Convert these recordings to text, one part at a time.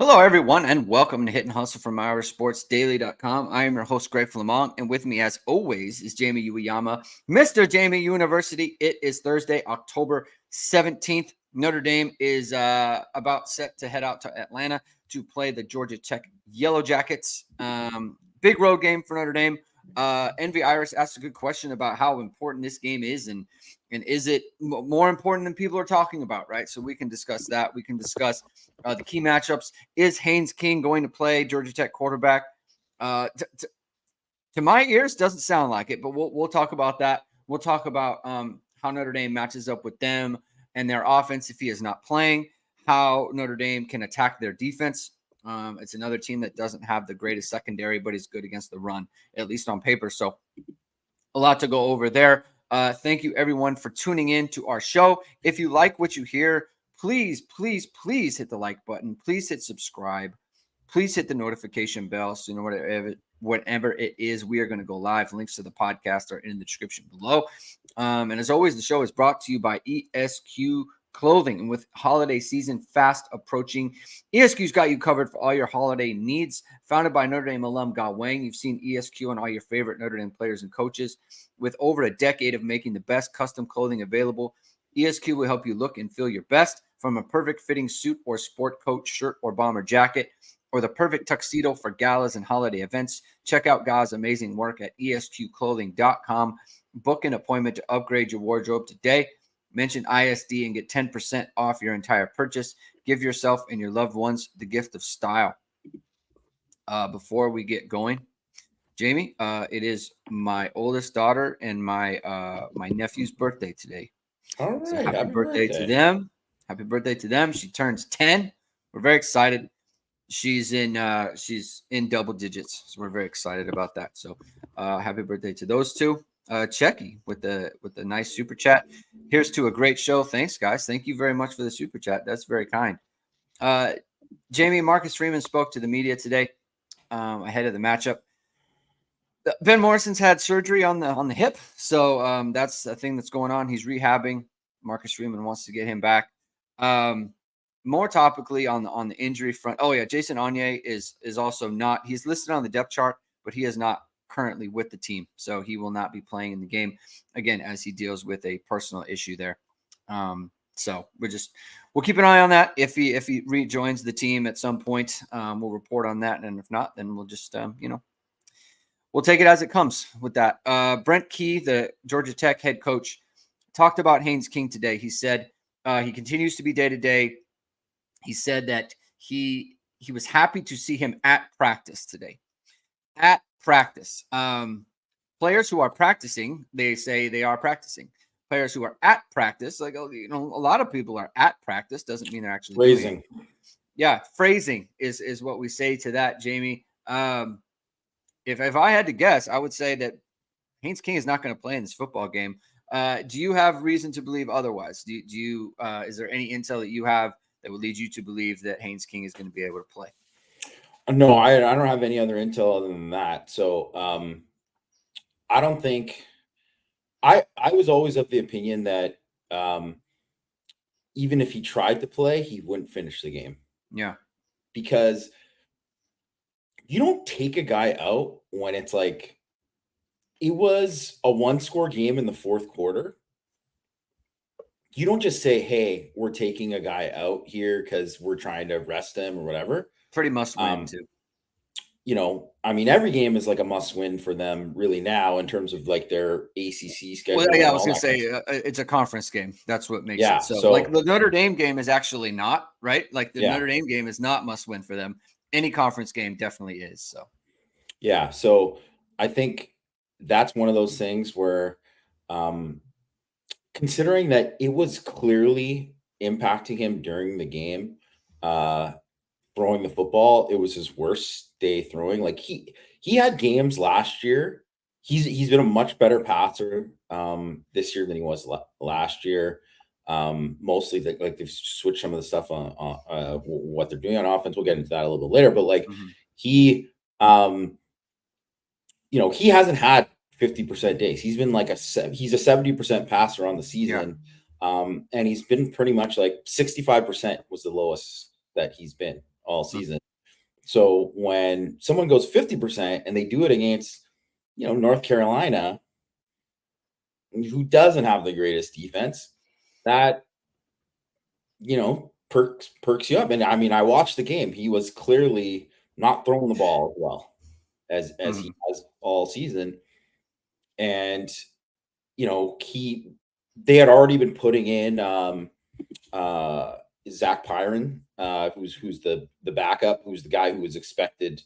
Hello, everyone, and welcome to Hit and Hustle from IrishSportsDaily.com. I am your host, Greg Flammang, and with me, as always, is Jamie Uyeyama, Mr. Jamie University. It is Thursday, October 17th. Notre Dame is about set to head out to Atlanta to play the Georgia Tech Yellowjackets. Big road game for Notre Dame. Envy Iris asked a good question about how important this game is, and is it more important than people are talking about, right? So we can discuss that. We can discuss the key matchups. Is Haynes King going to play Georgia Tech quarterback? To my ears, doesn't sound like it, but we'll talk about that. We'll talk about how Notre Dame matches up with them and their offense if he is not playing, how Notre Dame can attack their defense. It's another team that doesn't have the greatest secondary, but is good against the run, at least on paper. So a lot to go over there. Thank you, everyone, for tuning in to our show. If you like what you hear, please hit the like button. Please hit subscribe. Please hit the notification bell so you know whatever it is, we are going to go live. Links to the podcast are in the description below. And as always, the show is brought to you by ESQ Clothing. And with holiday season fast approaching, ESQ's got you covered for all your holiday needs. Founded by Notre Dame alum Ge Wang, you've seen ESQ on all your favorite Notre Dame players and coaches. With over a decade of making the best custom clothing available, ESQ will help you look and feel your best, from a perfect fitting suit or sport coat, shirt, or bomber jacket, or the perfect tuxedo for galas and holiday events. Check out Ge's amazing work at esqclothing.com. Book an appointment to upgrade your wardrobe today. Mention ISD and get 10% off your entire purchase. Give yourself and your loved ones the gift of style. Before we get going, Jamie, it is my oldest daughter and my nephew's birthday today. All right. So happy birthday to them. Happy birthday to them. She turns 10. We're very excited. She's in double digits. So we're very excited about that. So happy birthday to those two. Checky with the nice super chat. Here's to a great show. Thanks, guys. Thank you very much for the super chat. That's very kind. Jamie, Marcus Freeman spoke to the media today ahead of the matchup. Ben Morrison's had surgery on the hip, so that's a thing that's going on. He's rehabbing. Marcus Freeman wants to get him back. More topically on the injury front. Oh yeah, Jason Onye is also not. He's listed on the depth chart, but he is not currently with the team, so he will not be playing in the game again as he deals with a personal issue there. So we'll keep an eye on that. If he rejoins the team at some point, we'll report on that, and if not, then we'll just we'll take it as it comes with that. Brent Key, the Georgia Tech head coach, talked about Haynes King today. He said he continues to be day-to-day. He said that he was happy to see him at practice today. At practice. Players who are practicing, they say they are practicing. Players who are at practice, like a lot of people are at practice, doesn't mean they're actually phrasing. Yeah, phrasing is what we say to that, Jamie. If I had to guess, I would say that Haynes King is not going to play in this football game. Do you have reason to believe otherwise? Do you is there any intel that you have that would lead you to believe that Haynes King is going to be able to play? No, I don't have any other intel other than that. So I don't think I was always of the opinion that even if he tried to play, he wouldn't finish the game. Yeah. Because you don't take a guy out when it's like it was a one-score game in the fourth quarter. You don't just say, hey, we're taking a guy out here because we're trying to rest him or whatever. Pretty must win too. Every game is like a must win for them really now in terms of like their ACC schedule. Well, yeah, I was going to say it's a conference game. That's what makes it. So like the Notre Dame game is actually not, right? Like the Notre Dame game is not must win for them. Any conference game definitely is. So, yeah. So I think that's one of those things where, considering that it was clearly impacting him during the game, throwing the football, it was his worst day throwing. Like he had games last year. He's been a much better passer this year than he was last year. Mostly that they've switched some of the stuff on what they're doing on offense. We'll get into that a little bit later. But he hasn't had 50% days. He's been he's a 70% passer on the season. Yeah. And he's been pretty much like 65% was the lowest that he's been all season. So when someone goes 50% and they do it against, North Carolina, who doesn't have the greatest defense, that, perks you up. And I mean, I watched the game. He was clearly not throwing the ball as well as he has all season. And, they had already been putting in Zach Pyron, who's the backup, who's the guy who was expected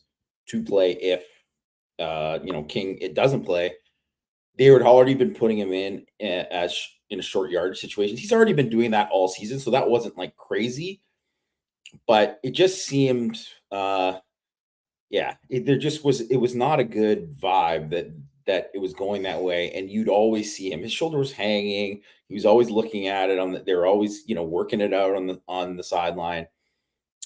to play if King it doesn't play. They had already been putting him in as in a short yardage situation. He's already been doing that all season, so that wasn't like crazy, but it just seemed it was not a good vibe that it was going that way. And you'd always see him, his shoulder was hanging, he was always looking at it they were always working it out on the sideline.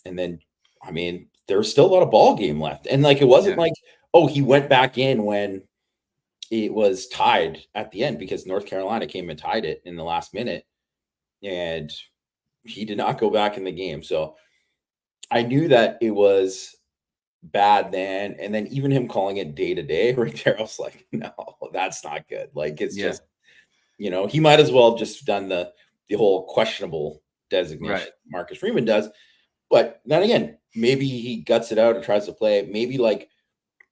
And then I mean there was still a lot of ball game left, and like it wasn't like, oh, he went back in when it was tied at the end, because North Carolina came and tied it in the last minute, and he did not go back in the game. So I knew that it was bad then. And then even him calling it day to day right there, I was like, no, that's not good. Like, it's just, he might as well have just done the whole questionable designation Marcus Freeman does. But then again, maybe he guts it out and tries to play. Maybe, like,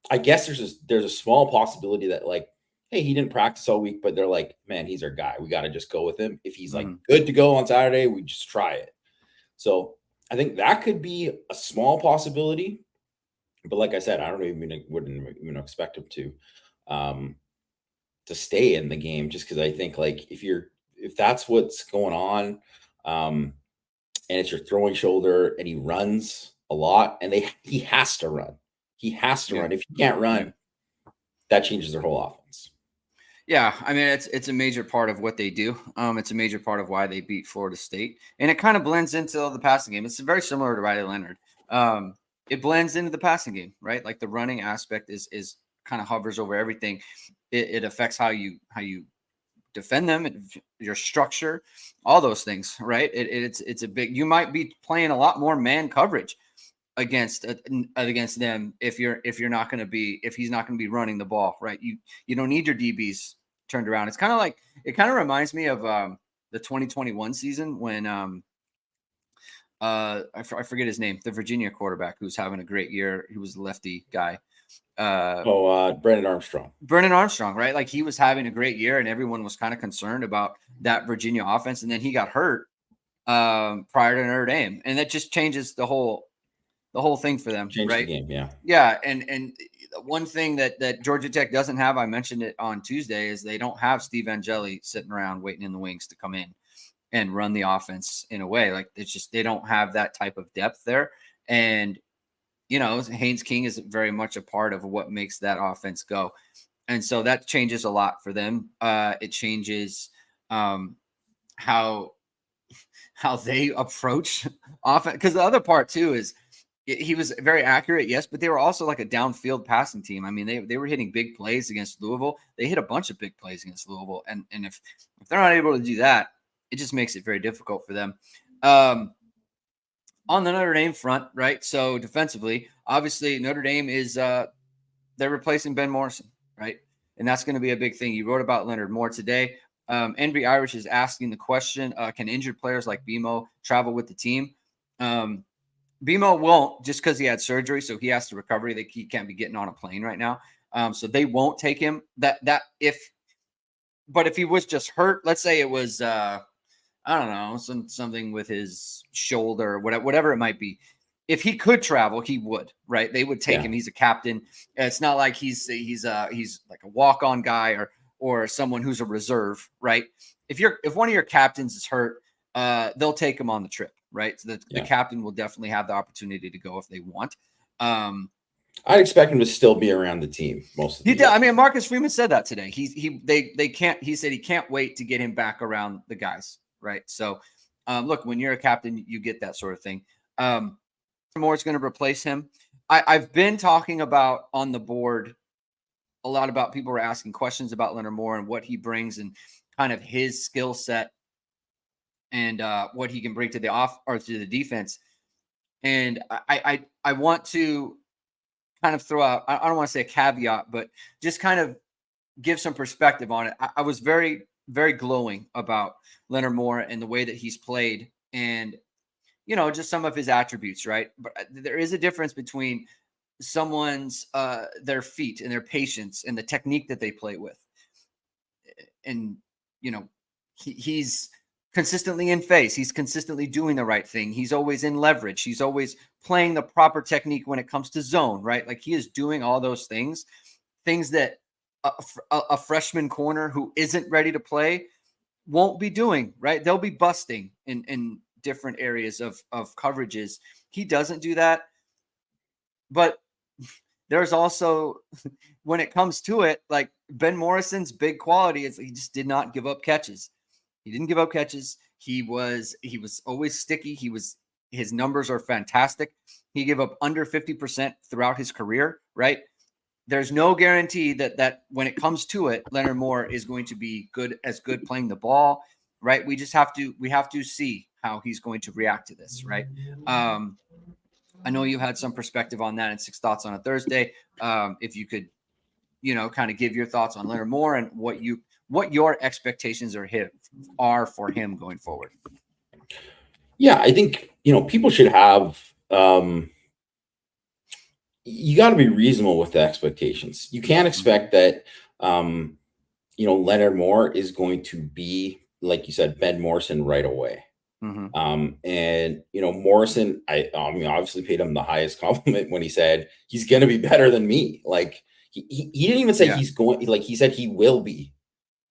I guess there's a small possibility that, like, hey, he didn't practice all week, but they're like, man, he's our guy. We got to just go with him. If he's like good to go on Saturday, we just try it. So I think that could be a small possibility. But like I said, I wouldn't even expect him to stay in the game, just because I think, like, if that's what's going on, and it's your throwing shoulder, and he runs a lot, and he has to run. He has to run. If he can't run, that changes their whole offense. Yeah, I mean, it's a major part of what they do. It's a major part of why they beat Florida State, and it kind of blends into the passing game. It's very similar to Riley Leonard. It blends into the passing game, right? Like the running aspect is kind of hovers over everything. It affects how you defend them, your structure, all those things, right? It's a big. You might be playing a lot more man coverage against them if he's not going to be running the ball, right? You don't need your DBs turned around. It's kind of like, it kind of reminds me of the 2021 season when I forget his name, the Virginia quarterback who's having a great year. He was a lefty guy. Brennan Armstrong, right? Like, he was having a great year, and everyone was kind of concerned about that Virginia offense, and then he got hurt prior to Notre Dame, and that just changes the whole thing for them. Change right? The game, yeah. And one thing that Georgia Tech doesn't have, I mentioned it on Tuesday, is they don't have Steve Angeli sitting around waiting in the wings to come in and run the offense in a way. Like, it's just, they don't have that type of depth there. And Haynes King is very much a part of what makes that offense go. And so that changes a lot for them. It changes how they approach offense. Because the other part too is, he was very accurate, yes, but they were also like a downfield passing team. I mean, they were hitting big plays against Louisville. They hit a bunch of big plays against Louisville. And if they're not able to do that, it just makes it very difficult for them. On the Notre Dame front, right? So defensively, obviously Notre Dame is they're replacing Ben Morrison, right? And that's going to be a big thing. You wrote about Leonard Moore today. Envy Irish is asking the question, can injured players like BMO travel with the team? BMO won't, just because he had surgery, so he has to recover. He can't be getting on a plane right now. So they won't take him. But if he was just hurt, let's say it was I don't know, something with his shoulder or whatever it might be. If he could travel, he would, right? They would take him. He's a captain. It's not like he's like a walk-on guy or someone who's a reserve, right? If one of your captains is hurt, they'll take him on the trip, right? So the captain will definitely have the opportunity to go if they want. I'd expect him to still be around the team most of the year. I mean, Marcus Freeman said that today. He said he can't wait to get him back around the guys, right? So, look, when you're a captain, you get that sort of thing. Moore's going to replace him. I've been talking about on the board a lot about, people were asking questions about Leonard Moore and what he brings and kind of his skill set and what he can bring to the to the defense. And I want to kind of throw out, I don't want to say a caveat, but just kind of give some perspective on it. I was very, very glowing about Leonard Moore and the way that he's played, and just some of his attributes, right? But there is a difference between someone's their feet and their patience and the technique that they play with. And he's consistently in phase. He's consistently doing the right thing. He's always in leverage. He's always playing the proper technique when it comes to zone, right? Like he is doing all those things that a freshman corner who isn't ready to play won't be doing, right? They'll be busting in different areas of coverages. He doesn't do that. But there's also, when it comes to it, like Ben Morrison's big quality is he just did not give up catches. He didn't give up catches. He was always sticky. His numbers are fantastic. He gave up under 50% throughout his career, right? There's no guarantee that when it comes to it, Leonard Moore is going to be good playing the ball, right? We have to see how he's going to react to this, right? I know you had some perspective on that and 6 thoughts on a Thursday. If you could, kind of give your thoughts on Leonard Moore and what your expectations are for him going forward. Yeah, I think people should have. You got to be reasonable with the expectations. You can't expect that. Leonard Moore is going to be, like you said, Ben Morrison right away. And Morrison, I mean, obviously paid him the highest compliment when he said he's going to be better than me. Like he didn't even say he's going. Like he said he will be.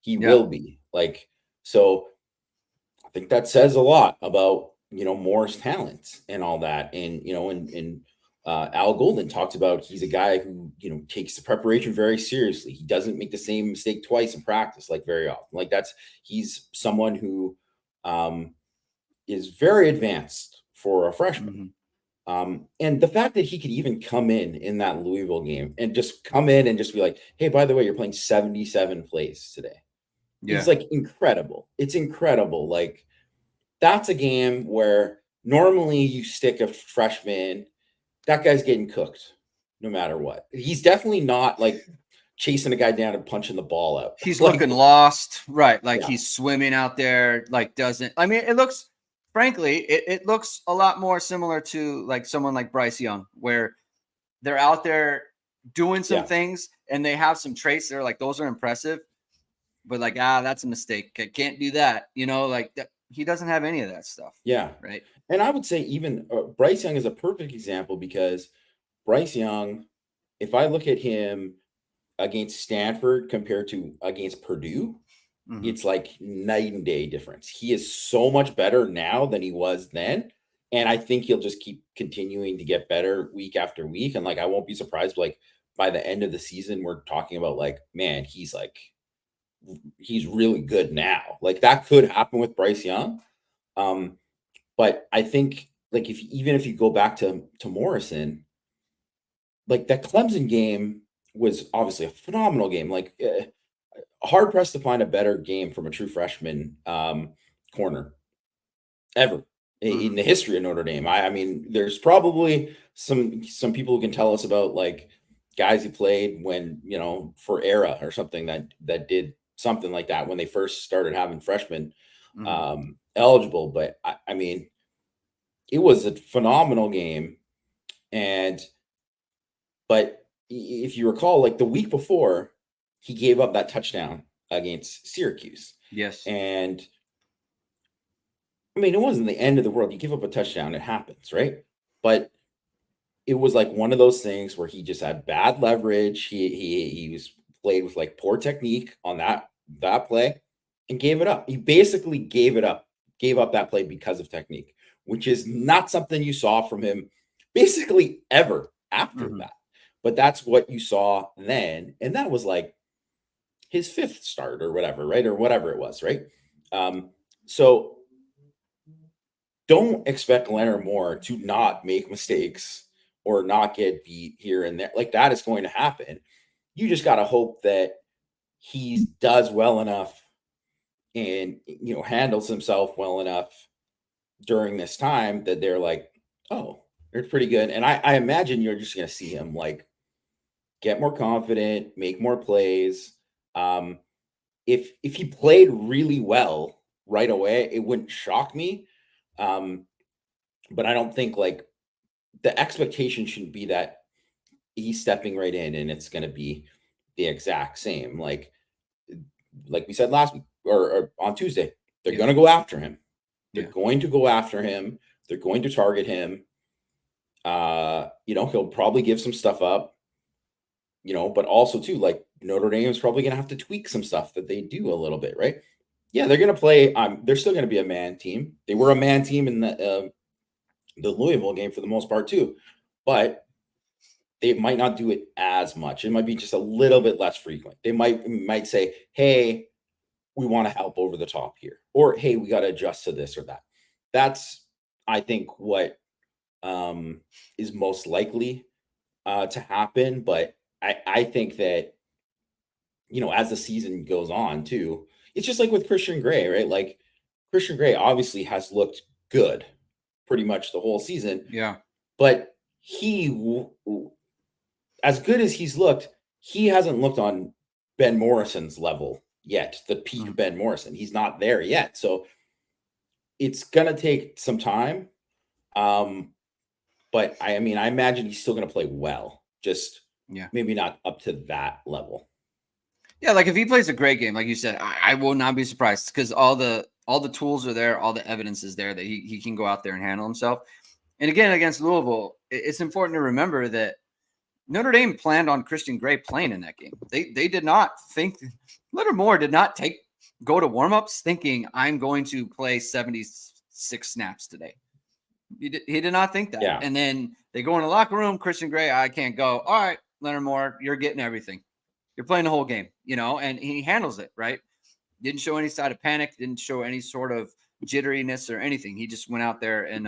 He will be. Like, so I think that says a lot about Moore's talent and all that. And and Al Golden talked about he's a guy who takes the preparation very seriously. He doesn't make the same mistake twice in practice, like very often. Like he's someone who is very advanced for a freshman. And the fact that he could even come in that Louisville game and just come in and just be like, hey, by the way, you're playing 77 plays today. It's like incredible. It's incredible. Like that's a game where normally you stick a freshman, that guy's getting cooked no matter what. He's definitely not like chasing a guy down and punching the ball out. He's looking lost, right? Like he's swimming out there, like it looks, frankly, it looks a lot more similar to like someone like Bryce Young, where they're out there doing some things and they have some traits that are like, those are impressive, but like, that's a mistake. I can't do that. Like that. He doesn't have any of that stuff. Yeah. Right. And I would say even Bryce Young is a perfect example because Bryce Young, if I look at him against Stanford compared to against Purdue, it's like night and day difference. He is so much better now than he was then. And I think he'll just keep continuing to get better week after week. And like, I won't be surprised, like by the end of the season, we're talking about like, man, he's really good now. Like that could happen with Bryce Young. But I think like even if you go back to Morrison, like that Clemson game was obviously a phenomenal game. Like hard pressed to find a better game from a true freshman corner ever in the history of Notre Dame. I mean, there's probably some people who can tell us about like guys who played when for era or something that did something like that when they first started having freshmen eligible. But I mean, it was a phenomenal game, but if you recall, like the week before, he gave up that touchdown against Syracuse. Yes. And I mean, it wasn't the end of the world. You give up a touchdown, it happens, right? But it was like one of those things where he just had bad leverage. He was played with like poor technique on that play and gave it up. He basically gave up that play because of technique, which is not something you saw from him basically ever after that. But that's what you saw then. And that was like his 5th start or whatever, right? Or whatever it was, right? So don't expect Leonard Moore to not make mistakes or not get beat here and there. Like that is going to happen. You just got to hope that he does well enough and handles himself well enough during this time that they're like, oh, They're pretty good. And I imagine you're just going to see him like get more confident, make more plays. Um, if he played really well right away, it wouldn't shock me. Um, but I don't think like the expectation shouldn't be that he's stepping right in and it's going to be the exact same. Like we said last week or on Tuesday, they're Yeah. going to go after him. They're Yeah. going to go after him. They're going to target him. He'll probably give some stuff up, but also too, like Notre Dame is probably going to have to tweak some stuff that they do a little bit, right? Yeah, they're going to play. They're still going to be a man team. They were a man team in the Louisville game for the most part too, but they might not do it as much. It might be just a little bit less frequent. They might say, "Hey, we want to help over the top here," or "Hey, we got to adjust to this or that." That's, I think, what is most likely to happen. But I think that as the season goes on too, it's just like with Christian Gray, right? Like Christian Gray obviously has looked good pretty much the whole season, Yeah. but as good as he's looked, he hasn't looked on Ben Morrison's level yet, the peak Mhm. Ben Morrison. He's not there yet. So it's going to take some time. But I imagine he's still going to play well, just Yeah. maybe not up to that level. Yeah, like if he plays a great game, like you said, I will not be surprised because all the tools are there, all the evidence is there that he can go out there and handle himself. And again, against Louisville, it's important to remember that Notre Dame planned on Christian Gray playing in that game. They did not think Leonard Moore did not go to warmups thinking I'm going to play 76 snaps today. He did not think that. Yeah. And then they go in the locker room, Christian Gray, I can't go. All right, Leonard Moore, you're getting everything. You're playing the whole game, and he handles it, right? Didn't show any side of panic, didn't show any sort of jitteriness or anything. He just went out there and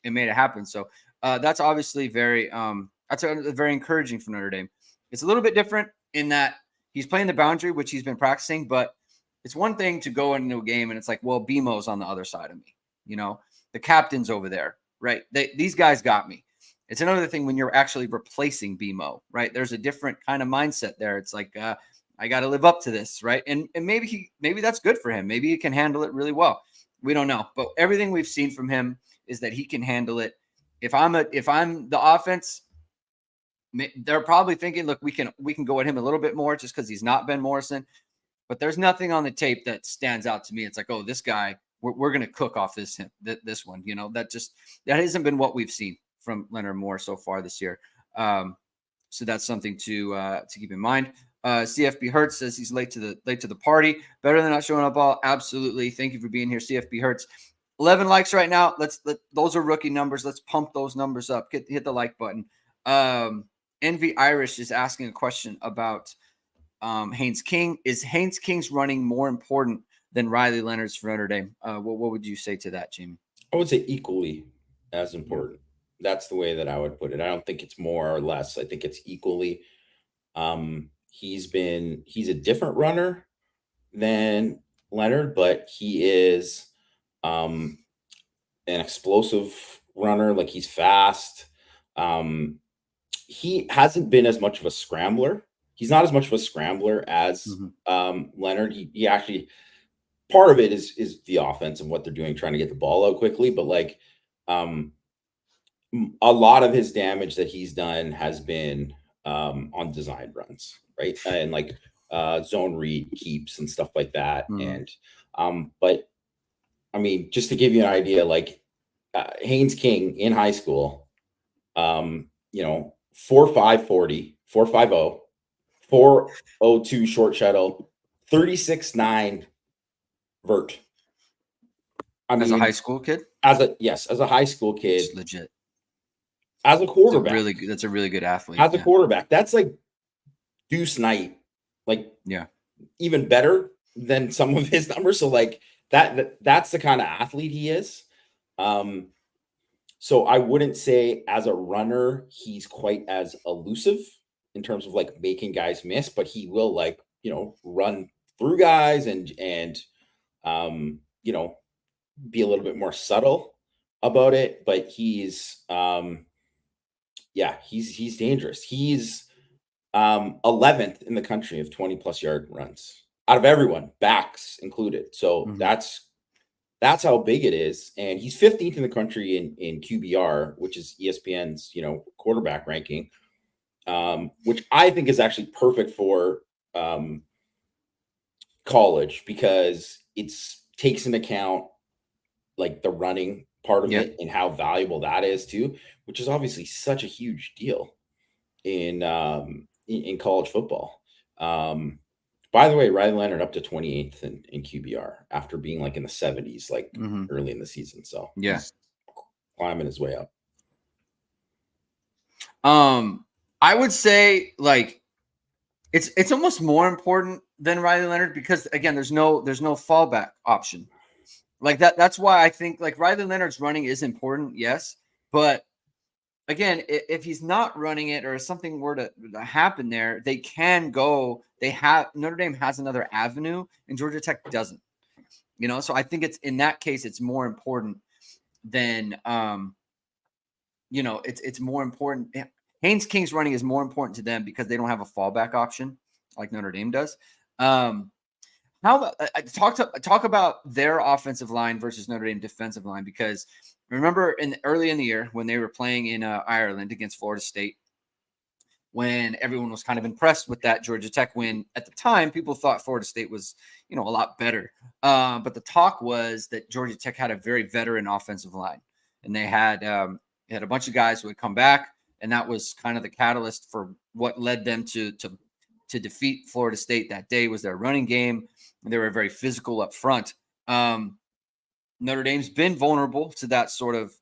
made it happen. So that's obviously that's very encouraging for Notre Dame. It's a little bit different in that he's playing the boundary, which he's been practicing, but it's one thing to go into a game and it's like, well, BMO's on the other side of me, the captain's over there, right? These guys got me. It's another thing when you're actually replacing BMO, right? There's a different kind of mindset there. It's like, I got to live up to this, right? And maybe that's good for him. Maybe he can handle it really well. We don't know, but everything we've seen from him is that he can handle it. If I'm the offense, they're probably thinking, look, we can go at him a little bit more just because he's not Ben Morrison. But there's nothing on the tape that stands out to me. It's like, oh, this guy, we're going to cook off this one. That hasn't been what we've seen from Leonard Moore so far this year. So that's something to keep in mind. CFB Hertz says he's late to the party. Better than not showing up all. Absolutely. Thank you for being here, CFB Hertz. 11 likes right now. Those are rookie numbers. Let's pump those numbers up. Hit the like button. Envy Irish is asking a question about Haynes King. Is Haynes King's running more important than Riley Leonard's for Notre Dame? What would you say to that, Jamie? I would say equally as important. That's the way that I would put it. I don't think it's more or less. I think it's equally. He's a different runner than Leonard, but he is an explosive runner. Like he's fast. He hasn't been as much of a scrambler. He's not as much of a scrambler as Leonard. He actually, part of it is the offense and what they're doing, trying to get the ball out quickly. But like a lot of his damage that he's done has been on design runs, right? And like zone read keeps and stuff like that. And but I mean, just to give you an idea, like Haynes King in high school, 4.5 40, 4.50, 4.02 short shuttle, 36.9 vert. As a high school kid? As a high school kid. It's legit. As a quarterback. That's a really good athlete. As a quarterback. That's like Deuce Knight. Like, yeah, even better than some of his numbers. So like that's the kind of athlete he is. So I wouldn't say as a runner, he's quite as elusive in terms of like making guys miss, but he will like, run through guys and be a little bit more subtle about it. But he's yeah, he's dangerous. He's 11th in the country of 20+ yard runs out of everyone, backs included. So that's how big it is. And he's 15th in the country in QBR, which is ESPN's, quarterback ranking, which I think is actually perfect for college because it's takes into account like the running part of Yeah. it and how valuable that is too, which is obviously such a huge deal in college football. By the way, Riley Leonard up to 28th in QBR after being like in the 70s, like early in the season. So Yeah. he's climbing his way up. I would say like it's almost more important than Riley Leonard because again, there's no fallback option. Like that's why I think like Riley Leonard's running is important, yes, but again, if he's not running it or something were to happen there, they can go. Notre Dame has another avenue, and Georgia Tech doesn't. So I think it's in that case, it's more important than it's more important. Haynes King's running is more important to them because they don't have a fallback option like Notre Dame does. How talk about their offensive line versus Notre Dame defensive line, because remember early in the year when they were playing in Ireland against Florida State, when everyone was kind of impressed with that Georgia Tech win. At the time, people thought Florida State was a lot better, but the talk was that Georgia Tech had a very veteran offensive line, and they had a bunch of guys who had come back, and that was kind of the catalyst for what led them to defeat Florida State that day was their running game. They were very physical up front. Notre Dame's been vulnerable to that sort of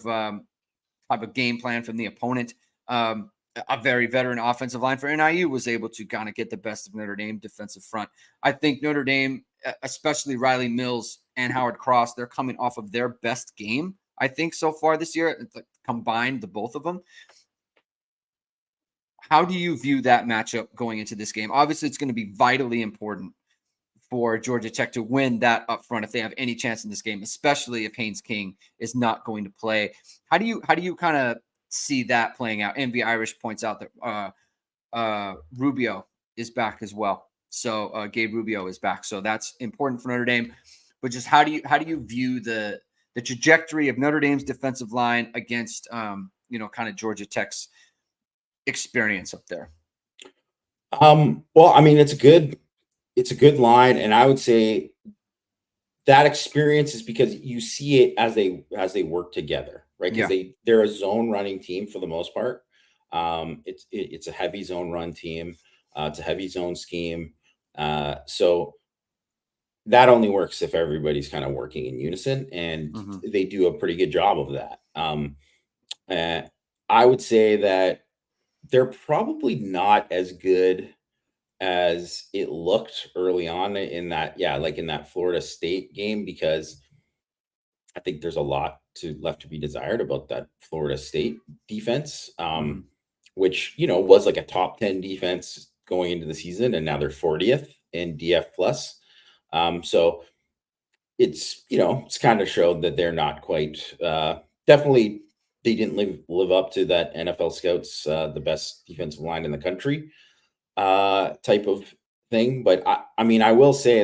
type of game plan from the opponent. A very veteran offensive line for NIU was able to kind of get the best of Notre Dame defensive front. I think Notre Dame, especially Riley Mills and Howard Cross, they're coming off of their best game, I think, so far this year. It's like combined the both of them. How do you view that matchup going into this game? Obviously, it's going to be vitally important for Georgia Tech to win that up front if they have any chance in this game, especially if Haynes King is not going to play. How do you kind of see that playing out? MV Irish points out that Rubio is back as well. So Gabe Rubio is back. So that's important for Notre Dame. But just how do you view the trajectory of Notre Dame's defensive line against kind of Georgia Tech's experience up there? Well, I mean, it's a good line, and I would say that experience is because you see it as they work together, right? Because they're a zone running team for the most part. It's a heavy zone run team. It's a heavy zone scheme. So that only works if everybody's kind of working in unison, and they do a pretty good job of that. I would say that they're probably not as good as it looked early on in that, like in that Florida State game, because I think there's a lot left to be desired about that Florida State defense, which was like a top 10 defense going into the season, and now they're 40th in DF plus. So it's kind of showed that they're not quite definitely they didn't live up to that NFL scouts the best defensive line in the country type of thing. But I mean, I will say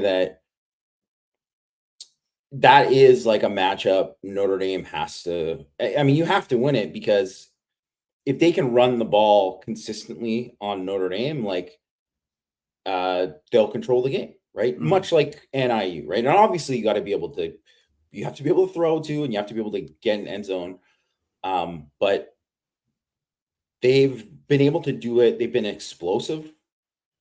that is like a matchup Notre Dame has to. I mean, you have to win it, because if they can run the ball consistently on Notre Dame, like they'll control the game, right? Much like NIU, right? And obviously, you have to be able to throw too, and you have to be able to get an end zone. But they've been able to do it. They've been explosive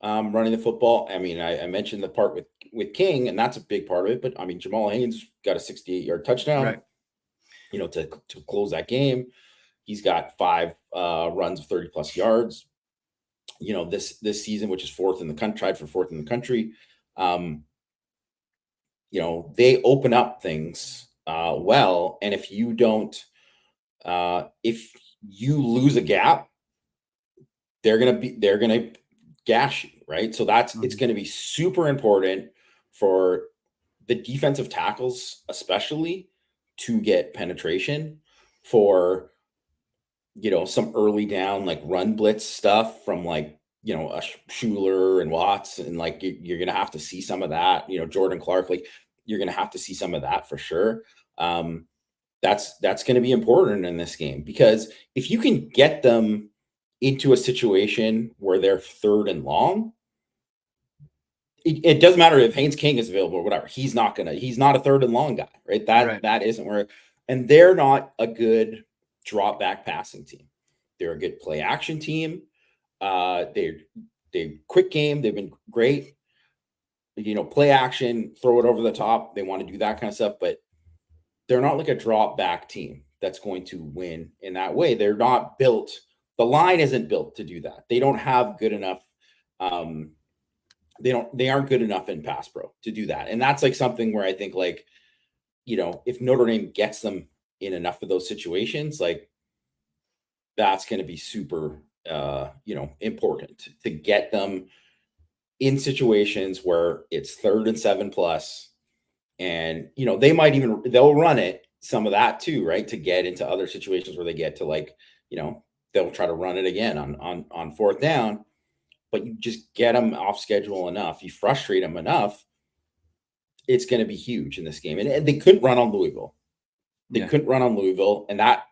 running the football. I mean, I mentioned the part with King, and that's a big part of it. But I mean, Jamal Haynes got a 68-yard touchdown, right, to close that game. He's got 5 runs of 30+ yards. This season, which is tied for fourth in the country. They open up things well, and if you lose a gap, they're gonna gash you, right? So it's going to be super important for the defensive tackles, especially, to get penetration, for some early down like run blitz stuff from like, a Schuler and Watts, and like you're gonna have to see some of that. Jordan Clark, like you're gonna have to see some of that for sure. That's going to be important in this game, because if you can get them into a situation where they're 3rd and long, it doesn't matter if Haynes King is available or whatever. He's not a 3rd and long guy, right? Right. That isn't where, and they're not a good drop back passing team. They're a good play action team. They quick game. They've been great. Play action, throw it over the top. They want to do that kind of stuff, but they're not like a drop back team that's going to win in that way. They're not built. The line isn't built to do that. They don't have good enough. They aren't good enough in pass pro to do that. And that's like something where I think like, if Notre Dame gets them in enough of those situations, like that's going to be super, important to get them in situations where it's 3rd and 7 plus. And, they'll run it, some of that too, right? To get into other situations where they get to like, they'll try to run it again on 4th down, but you just get them off schedule enough. You frustrate them enough. It's going to be huge in this game. And they couldn't run on Louisville. And that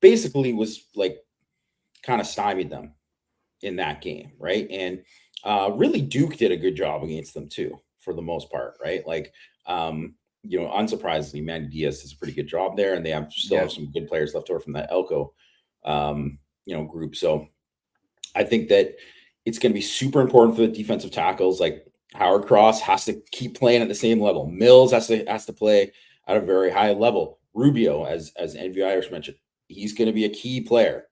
basically was like kind of stymied them in that game. Right. And really Duke did a good job against them too, for the most part. Right. Like, unsurprisingly, Manny Diaz does a pretty good job there, and they still have some good players left over from that Elko, group. So I think that it's going to be super important for the defensive tackles. Like Howard Cross has to keep playing at the same level. Mills has to play at a very high level. Rubio, as NV Irish mentioned, he's going to be a key player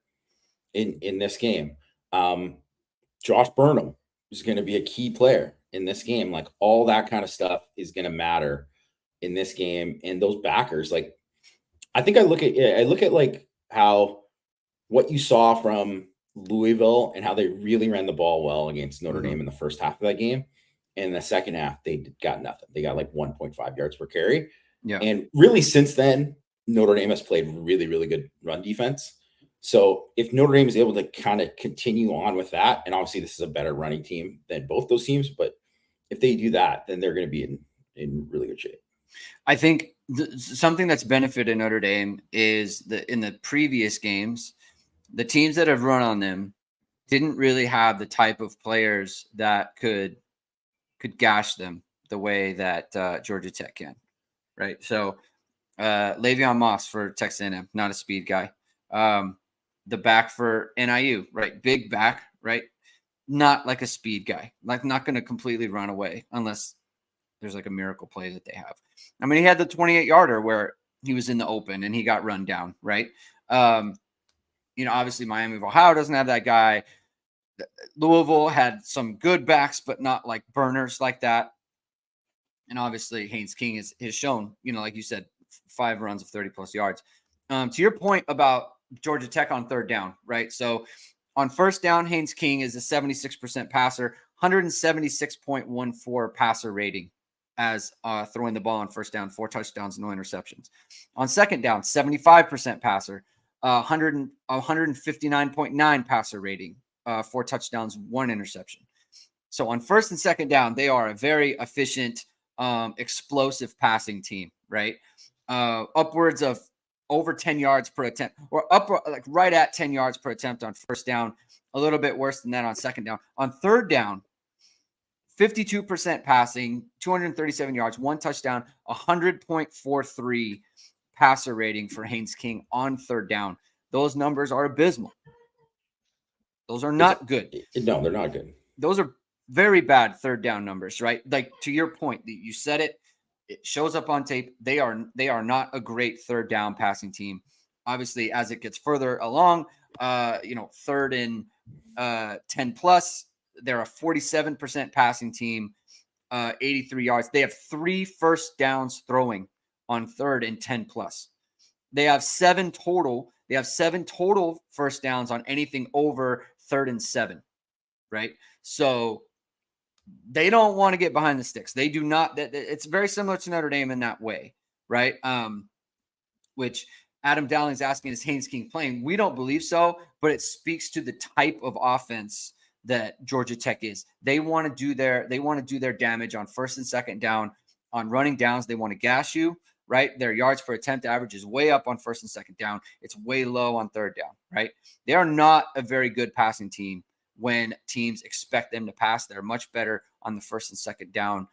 in this game. Josh Burnham is going to be a key player in this game. Like all that kind of stuff is going to matter in this game. And those backers, like I think I look at like how what you saw from Louisville and how they really ran the ball well against Notre Dame in the first half of that game. And in the second half, they got nothing. They got like 1.5 yards per carry. Yeah. And really since then, Notre Dame has played really, really good run defense. So if Notre Dame is able to kind of continue on with that, and obviously this is a better running team than both those teams, but if they do that, then they're going to be in really good shape. I think something that's benefited Notre Dame is that in the previous games, the teams that have run on them didn't really have the type of players that could gash them the way that Georgia Tech can, right? So Le'Veon Moss for Texas A&M, not a speed guy. The back for NIU, right? Big back, right? Not like a speed guy, like not going to completely run away unless there's like a miracle play that they have. I mean, he had the 28-yarder where he was in the open and he got run down, right? Obviously Miami of Ohio doesn't have that guy. Louisville had some good backs, but not like burners like that. And obviously Haynes King has shown, like you said, 5 runs of 30 plus yards. To your point about Georgia Tech on 3rd down, right? So on 1st down, Haynes King is a 76% passer, 176.14 passer rating as throwing the ball on 1st down, 4 touchdowns, no interceptions. On 2nd down, 75% passer, 159.9 passer rating, 4 touchdowns, 1 interception. So on 1st and 2nd down, they are a very efficient, explosive passing team, right? Upwards of over 10 yards per attempt, or up like right at 10 yards per attempt on 1st down, a little bit worse than that on 2nd down. On 3rd down, 52% passing, 237 yards, 1 touchdown, 100.43 passer rating for Haynes King on 3rd down. Those numbers are abysmal. Those are not good. No, they're not good. Those are very bad 3rd down numbers, right? Like to your point, you said it. It shows up on tape. They are not a great 3rd down passing team. Obviously, as it gets further along, 3rd and 10 plus, they're a 47% passing team, 83 yards. They have 3 first downs throwing on 3rd and 10 plus. They have 7 total. They have 7 total first downs on anything over 3rd and 7, right? So they don't want to get behind the sticks. They do not. It's very similar to Notre Dame in that way, right? Which Adam Dowling's asking, is Haynes King playing? We don't believe so, but it speaks to the type of offense that Georgia Tech is. They want to do their damage on first and second down, on running downs. They want to gas you, right? Their yards per attempt average is way up on first and second down. It's way low on third down, right? They are not a very good passing team when teams expect them to pass. They're much better on the first and second down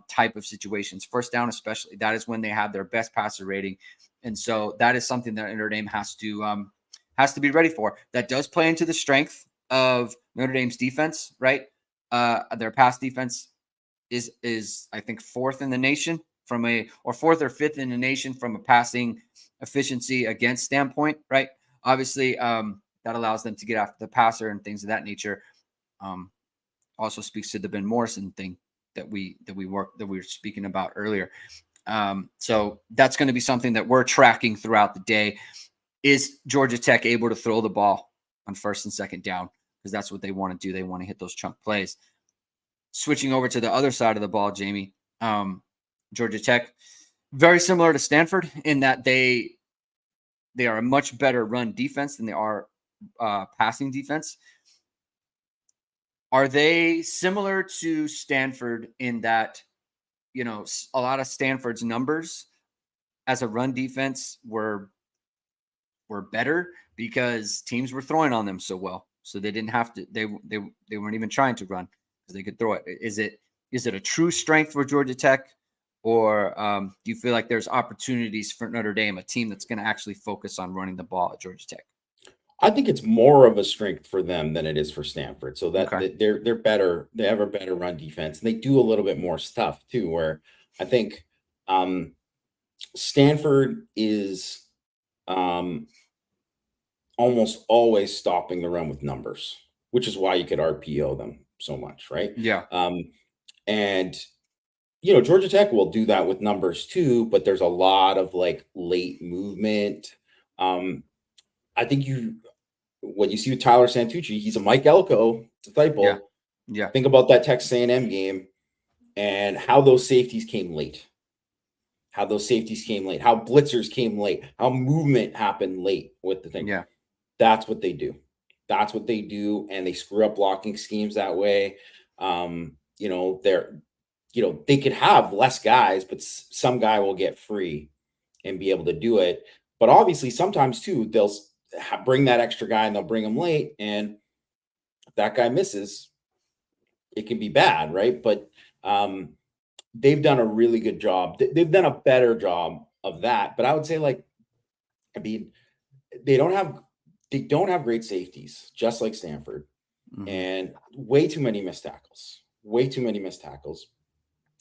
type of situations. First down, especially, that is when they have their best passer rating. And so that is something that Notre Dame has to be ready for. That does play into the strength of Notre Dame's defense, right? Their pass defense is I think fourth in the nation fourth or fifth in the nation from a passing efficiency against standpoint, right? Obviously, that allows them to get after the passer and things of that nature. Also speaks to the Ben Morrison thing that we were speaking about earlier. So that's going to be something that we're tracking throughout the day. Is Georgia Tech able to throw the ball on first and second down? Because that's what they want to do. They want to hit those chunk plays. Switching over to the other side of the ball, Jamie, Georgia Tech, very similar to Stanford in that they are a much better run defense than they are passing defense. Are they similar to Stanford in that, a lot of Stanford's numbers as a run defense were better because teams were throwing on them so well, so they didn't have to. They weren't even trying to run because they could throw it. Is it a true strength for Georgia Tech, or do you feel like there's opportunities for Notre Dame, a team that's going to actually focus on running the ball at Georgia Tech? I think it's more of a strength for them than it is for Stanford. So that Okay. they're better. They have a better run defense, and they do a little bit more stuff too. Where I think Stanford is almost always stopping the run with numbers, which is why you could RPO them so much, right? Yeah. And Georgia Tech will do that with numbers too, but there's a lot of like late movement. I think what you see with Tyler Santucci, he's a Mike Elko Yeah. disciple. Yeah. Think about that Texas A&M game and how those safeties came late. How blitzers came late, how movement happened late with the thing. Yeah. That's what they do. And they screw up blocking schemes that way. They could have less guys, but some guy will get free and be able to do it. But obviously, sometimes too, they'll bring that extra guy and they'll bring him late. And if that guy misses, it can be bad, right? But they've done a really good job. They've done a better job of that. But I would say, they don't have great safeties, just like Stanford, and way too many missed tackles.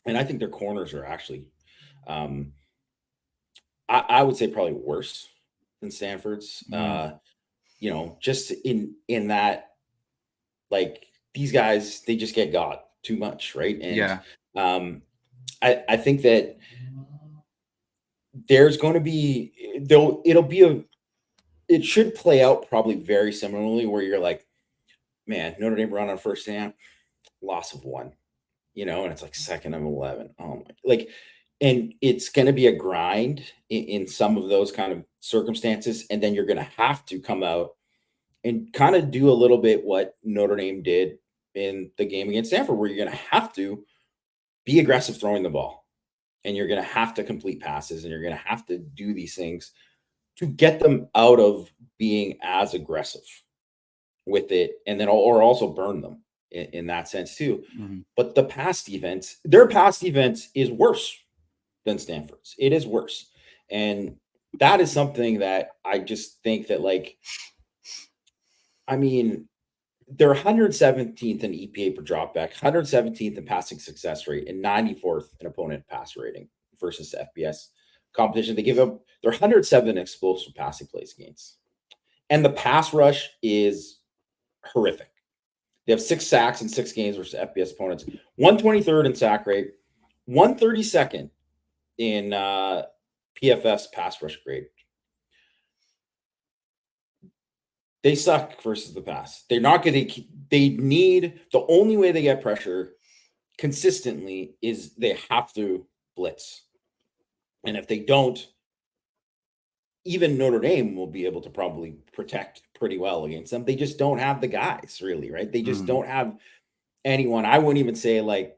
And I think their corners are actually, I would say, probably worse than Stanford's. Just in that, like, these guys, they just get got too much, right? And I think that there's going to be, it should play out probably very similarly, where you're like, man, Notre Dame run on first down, loss of 1, and it's like second and 11. Oh my, and it's going to be a grind in some of those kind of circumstances. And then you're going to have to come out and kind of do a little bit what Notre Dame did in the game against Stanford, where you're going to have to be aggressive throwing the ball, and you're going to have to complete passes, and you're going to have to do these things to get them out of being as aggressive with it, and then or also burn them in that sense too. But their pass defense is worse than Stanford's. It is worse. And that is something that I just think that, they're 117th in EPA per dropback, 117th in passing success rate, and 94th in opponent pass rating versus FBS competition. They're 107 in explosive passing plays against. And the pass rush is horrific. They have 6 sacks in 6 games versus FBS opponents, 123rd in sack rate, 132nd in PFF's pass rush grade. They suck versus the pass. They're not going to. The only way they get pressure consistently is they have to blitz. And if they don't, even Notre Dame will be able to probably protect pretty well against them. They just don't have the guys, really, right? They just don't have anyone. I wouldn't even say like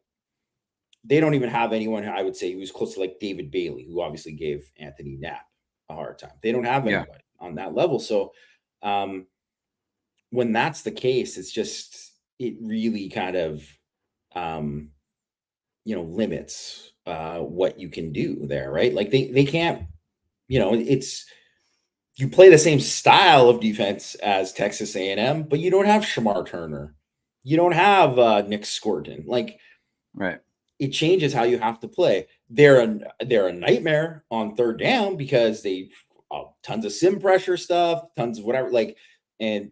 they don't even have anyone I would say who's close to like David Bailey, who obviously gave Anthony Knapp a hard time. They don't have Yeah. anybody on that level. So when that's the case, it really kind of limits what you can do there, right? Like they can't, it's you play the same style of defense as Texas A&M, but you don't have Shamar Turner. You don't have Nick Scorton. Like, Right. it changes how you have to play. They're a nightmare on third down because they tons of sim pressure stuff, tons of whatever. Like, and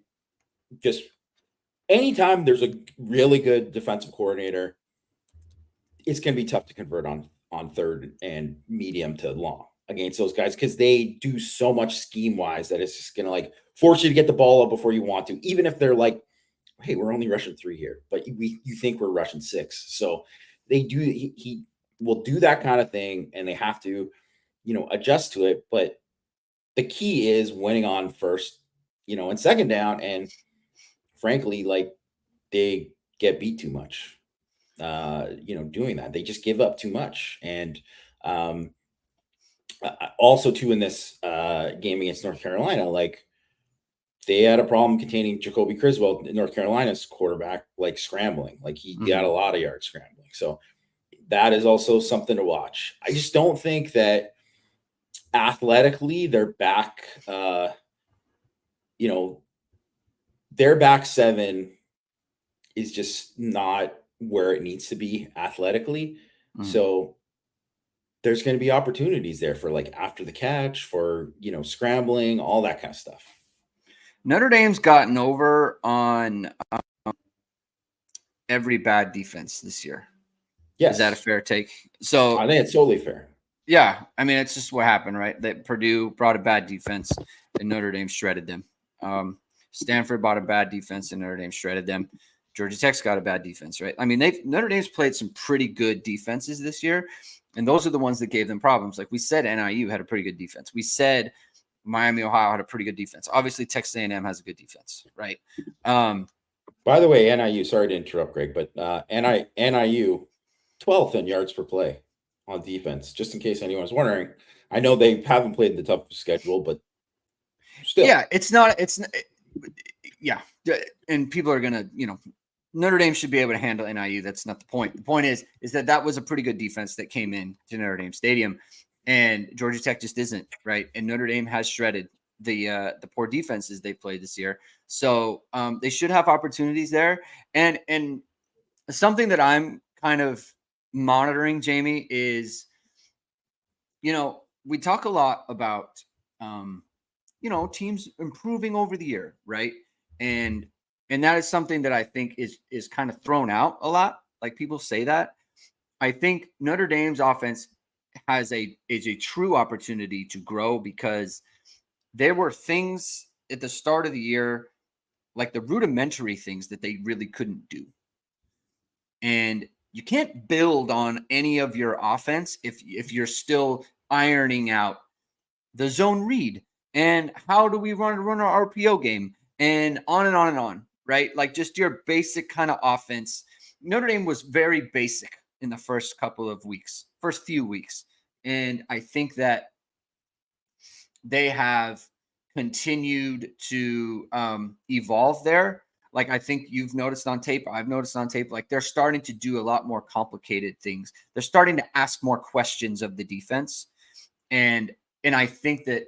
just anytime there's a really good defensive coordinator, it's going to be tough to convert on third and medium to long against those guys because they do so much scheme wise that it's just going to like force you to get the ball up before you want to, even if they're like, hey, we're only rushing 3 here, but you think we're rushing 6. So they do. He will do that kind of thing, and they have to, adjust to it. But the key is winning on first, and second down. And frankly, like they get beat too much. Doing that, they just give up too much. And also too in this game against North Carolina, like they had a problem containing Jacoby Criswell, North Carolina's quarterback, like scrambling. Like he got a lot of yards scrambling. So that is also something to watch. I just don't think that athletically their back, their back seven is just not where it needs to be athletically. So there's going to be opportunities there for like after the catch, for, scrambling, all that kind of stuff. Notre Dame's gotten over on every bad defense this year. Yes. Is that a fair take? So I think it's totally fair. Yeah. I mean, it's just what happened, right? That Purdue brought a bad defense and Notre Dame shredded them. Stanford brought a bad defense and Notre Dame shredded them. Georgia Tech's got a bad defense, right? I mean, Notre Dame's played some pretty good defenses this year, and those are the ones that gave them problems. Like we said, NIU had a pretty good defense. We said Miami, Ohio had a pretty good defense. Obviously, Texas A&M has a good defense, right? By the way, NIU, sorry to interrupt, Greg, but NIU 12th in yards per play on defense, just in case anyone's wondering. I know they haven't played the toughest schedule, but still. Yeah, yeah. And people are going to, Notre Dame should be able to handle NIU. That's not the point. The point is that was a pretty good defense that came in to Notre Dame Stadium, and Georgia Tech just isn't, right? And Notre Dame has shredded the poor defenses they've played this year. So they should have opportunities there. And something that I'm kind of monitoring, Jamie, is, we talk a lot about, teams improving over the year, right? And that is something that I think is kind of thrown out a lot. Like people say that. I think Notre Dame's offense is a true opportunity to grow because there were things at the start of the year, like the rudimentary things that they really couldn't do. And you can't build on any of your offense if you're still ironing out the zone read and how do we run our RPO game and on and on and on, right? Like just your basic kind of offense. Notre Dame was very basic in the first few weeks. And I think that they have continued to evolve there. Like I think you've noticed on tape, I've noticed on tape, like they're starting to do a lot more complicated things. They're starting to ask more questions of the defense. And I think that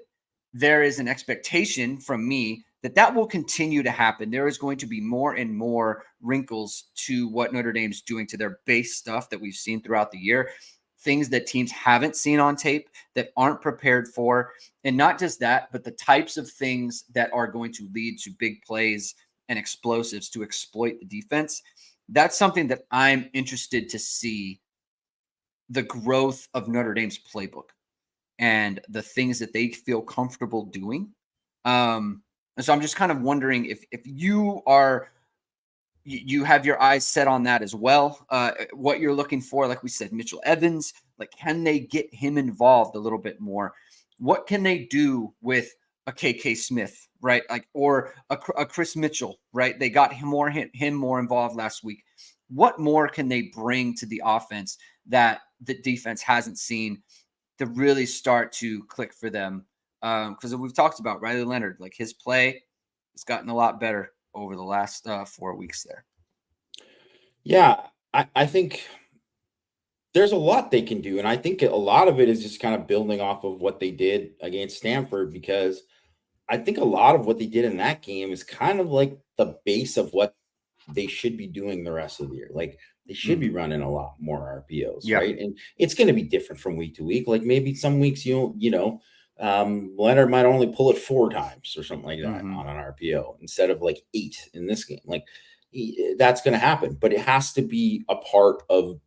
there is an expectation from me that will continue to happen. There is going to be more and more wrinkles to what Notre Dame's doing to their base stuff that we've seen throughout the year, things that teams haven't seen on tape that aren't prepared for. And not just that, but the types of things that are going to lead to big plays and explosives to exploit the defense. That's something that I'm interested to see, the growth of Notre Dame's playbook and the things that they feel comfortable doing. And so I'm just kind of wondering if you have your eyes set on that as well, what you're looking for. Like we said, Mitchell Evans, like can they get him involved a little bit more? what can they do with a KK Smith, right? Like, or a Chris Mitchell, right? They got him more involved last week. What more can they bring to the offense that the defense hasn't seen to really start to click for them? Because we've talked about Riley Leonard, like his play has gotten a lot better over the last 4 weeks there. Yeah, I think there's a lot they can do. And I think a lot of it is just kind of building off of what they did against Stanford, because I think a lot of what they did in that game is kind of like the base of what they should be doing the rest of the year. Like they should be running a lot more RPOs, Yeah. right? And it's going to be different from week to week. Like maybe some weeks Leonard might only pull it 4 times or something like that on an RPO instead of like 8 in this game. Like that's going to happen, but it has to be a part of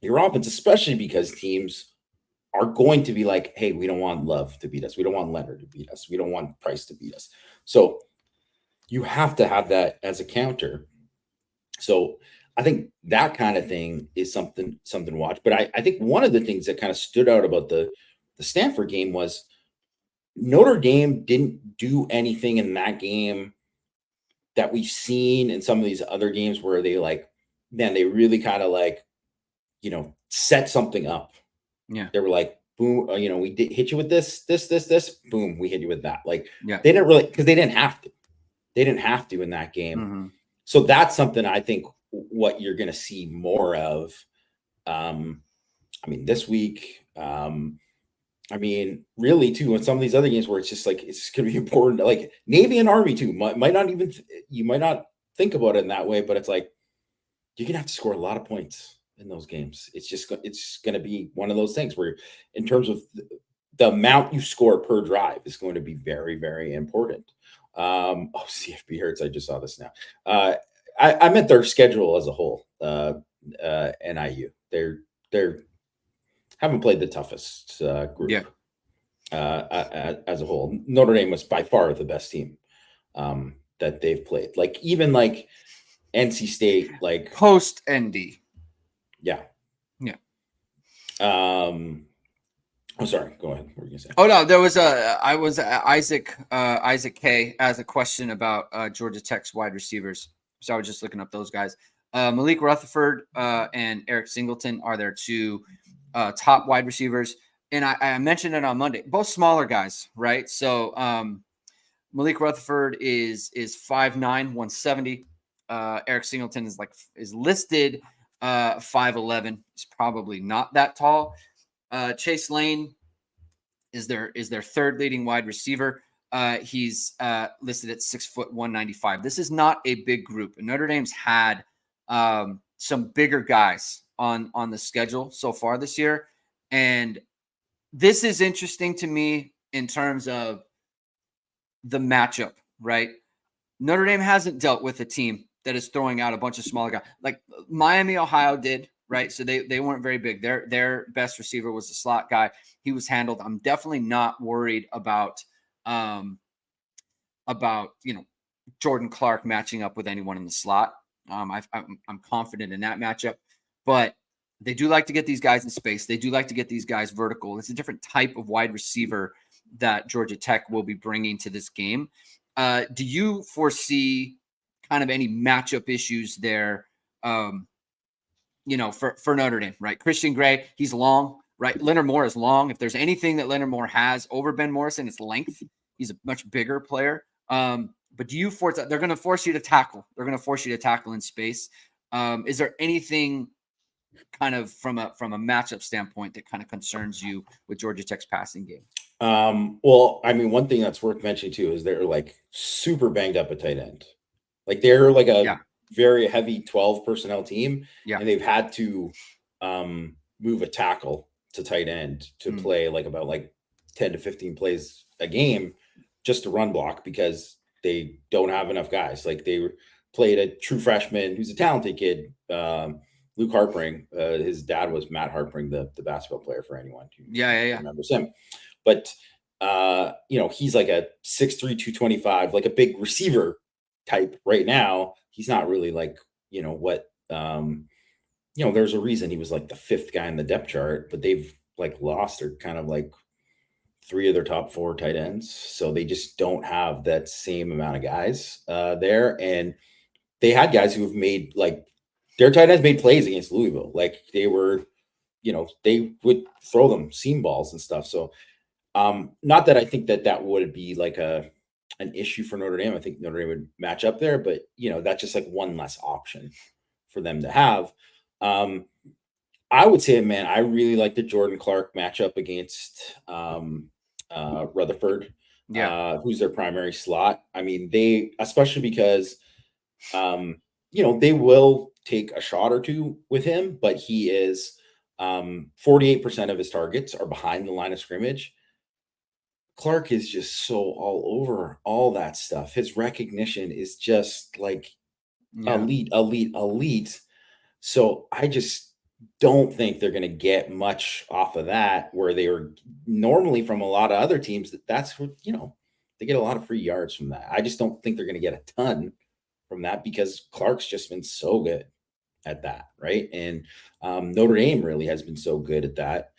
your offense, especially because teams are going to be like, hey, we don't want Love to beat us. We don't want Leonard to beat us. We don't want Price to beat us. So you have to have that as a counter. So I think that kind of thing is something to watch. But I think one of the things that kind of stood out about the Stanford game was Notre Dame didn't do anything in that game that we've seen in some of these other games where they they really kind of set something up. Yeah. They were like, boom, we did hit you with this, boom, we hit you with that. Like, yeah, they didn't really, because they didn't have to. They didn't have to in that game. So that's something I think what you're going to see more of. This week, really too, in some of these other games where it's just like, it's going to be important, like Navy and Army too, might not even, you might not think about it in that way, but it's like, you're going to have to score a lot of points in those games. It's going to be one of those things where in terms of the amount you score per drive is going to be very, very important. CFB hurts. I just saw this now. I meant their schedule as a whole. NIU. They're haven't played the toughest group. Yeah. As a whole, Notre Dame was by far the best team that they've played. Like even like NC State, like post ND. Yeah. Yeah. I'm sorry. Go ahead. What were you gonna say? Oh no, there was Isaac K as a question about Georgia Tech's wide receivers. So I was just looking up those guys. Malik Rutherford and Eric Singleton are their 2 top wide receivers, and I mentioned it on Monday. Both smaller guys, right? So Malik Rutherford is 5'9", 170. Eric Singleton is listed 5'11". He's probably not that tall. Chase Lane is their 3rd leading wide receiver. He's listed at 6 foot 195. This is not a big group. Notre Dame's had some bigger guys on the schedule so far this year, and this is interesting to me in terms of the matchup. Right, Notre Dame hasn't dealt with a team that is throwing out a bunch of smaller guys like Miami, Ohio did. Right, so they weren't very big. Their best receiver was the slot guy. He was handled. I'm definitely not worried about Jordan Clark matching up with anyone in the slot. I'm confident in that matchup, but they do like to get these guys in space. They do like to get these guys vertical. It's a different type of wide receiver that Georgia Tech will be bringing to this game. Do you foresee kind of any matchup issues there? For Notre Dame, right? Christian Gray, he's long, right? Leonard Moore is long. If there's anything that Leonard Moore has over Ben Morrison, it's length. He's a much bigger player. But do you force that? They're going to force you to tackle. They're going to force you to tackle in space. Is there anything kind of from a matchup standpoint that kind of concerns you with Georgia Tech's passing game? Well, one thing that's worth mentioning too is they're like super banged up at tight end. Like they're like a very heavy 12 personnel team, and they've had to move a tackle to tight end to play about 10 to 15 plays a game just to run block because they don't have enough guys. Like they played a true freshman who's a talented kid, Luke Harpring. His dad was Matt Harpring, the basketball player, for anyone who remembers him. But he's like a 6'3", 225, like a big receiver type right now. He's not really there's a reason he was like the 5th guy in the depth chart, but they've lost or kind of 3 of their top 4 tight ends. So they just don't have that same amount of guys there. And they had guys who have made like their tight ends made plays against Louisville. Like they were, they would throw them seam balls and stuff. So not that I think that would be like an issue for Notre Dame. I think Notre Dame would match up there, but that's just like one less option for them to have. I would say, man, I really like the Jordan Clark matchup against Rutherford, who's their primary slot. I mean, especially because, they will take a shot or two with him, but he is 48% of his targets are behind the line of scrimmage. Clark is just so all over all that stuff. His recognition is just like elite, elite, elite. So I just don't think they're going to get much off of that, where they were normally from a lot of other teams. That's what, they get a lot of free yards from that. I just don't think they're going to get a ton from that because Clark's just been so good at that. Right. And Notre Dame really has been so good at that.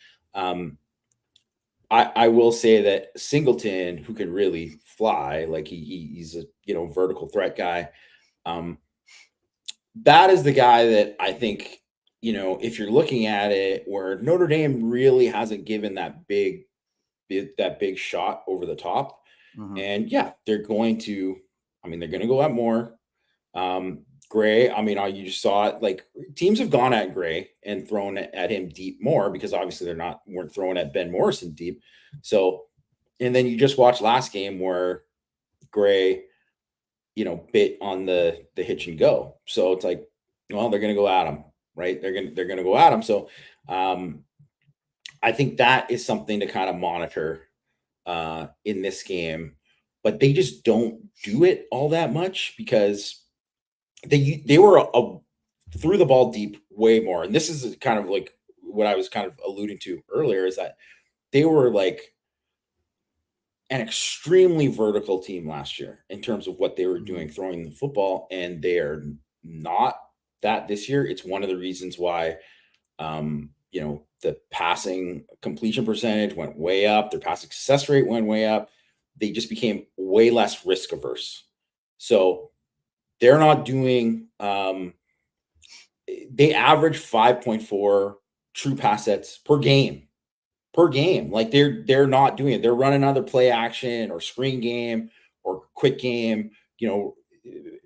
I will say that Singleton, who can really fly, like he's a vertical threat guy. That is the guy that I think, if you're looking at it, where Notre Dame really hasn't given that big shot over the top. Mm-hmm. And yeah, they're going to go at more. Gray, you just saw it. Like teams have gone at Gray and thrown at him deep more because obviously weren't throwing at Ben Morrison deep. So, and then you just watched last game where Gray, bit on the hitch and go. So it's like, well, they're going to go at him, right? They're going to go at him. So, I think that is something to kind of monitor in this game, but they just don't do it all that much because they were threw the ball deep way more. And this is kind of like what I was kind of alluding to earlier, is that they were like an extremely vertical team last year in terms of what they were doing throwing the football, and they are not that this year. It's one of the reasons why the passing completion percentage went way up, their passing success rate went way up. They just became way less risk averse. So they're not doing they average 5.4 true pass sets per game. Like they're not doing it. They're running another play action or screen game or quick game,